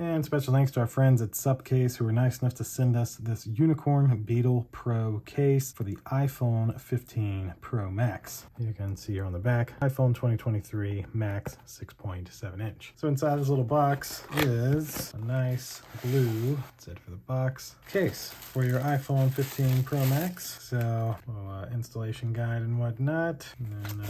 And special thanks to our friends at SUPCASE who were nice enough to send us this Unicorn Beetle Pro case for the iPhone 15 Pro Max. You can see here on the back, iPhone 2023 Max 6.7 inch. So inside this little box is a nice blue, that's it for the box, case for your iPhone 15 Pro Max. So installation guide and whatnot, and then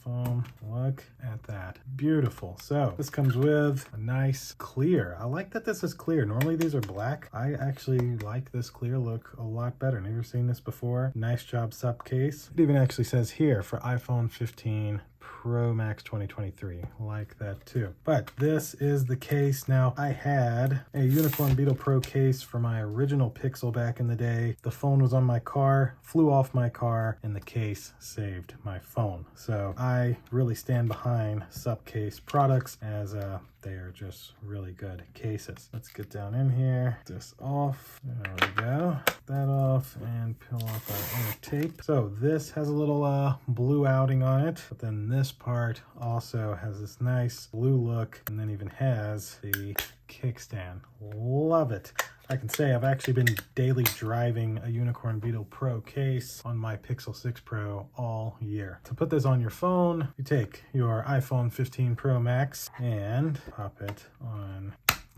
foam. Look at that, beautiful. So this comes with a nice clear. I like that this is clear. Normally these are black. I actually like this clear look a lot better. Never seen this before. Nice job, SUPCASE. It even actually says here for iPhone 15 Pro Max 2023. Like that too. But this is the case. Now, I had a Unicorn Beetle Pro case for my original Pixel back in the day. The phone was on my car, flew off my car, and the case saved my phone. So I really stand behind SUPCASE products as they are just really good cases. Let's get down in here, this off, there we go, that off, and peel off our inner tape. So this has a little blue outing on it, but then this part also has this nice blue look, and then even has the kickstand. Love it. I can say I've actually been daily driving a Unicorn Beetle Pro case on my Pixel 6 Pro all year. To put this on your phone, you take your iPhone 15 Pro Max and pop it on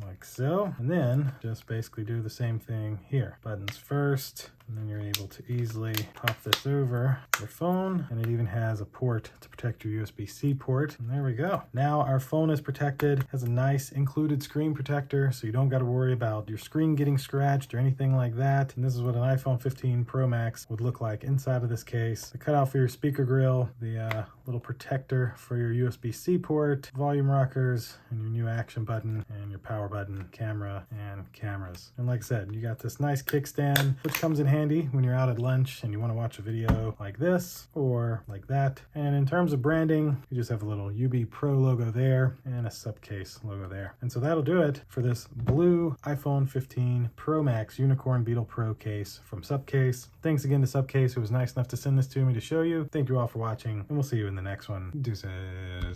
like so, and then just basically do the same thing here. Buttons first, and then you're able to easily pop this over your phone, and it even has a port to protect your USB-C port, and there we go. Now our phone is protected, has a nice included screen protector, so you don't got to worry about your screen getting scratched or anything like that. And this is what an iPhone 15 Pro Max would look like inside of this case. The cutout for your speaker grill, the little protector for your USB-C port, volume rockers, and your new action button, and your power button, camera, and cameras. And like I said, you got this nice kickstand, which comes in handy when you're out at lunch and you want to watch a video like this or like that. And in terms of branding, you just have a little UB Pro logo there and a SUPCASE logo there. And so that'll do it for this blue iPhone 15 Pro Max Unicorn Beetle Pro case from SUPCASE. Thanks again to SUPCASE, who was nice enough to send this to me to show you. Thank you all for watching, and we'll see you in the next one. Deuces.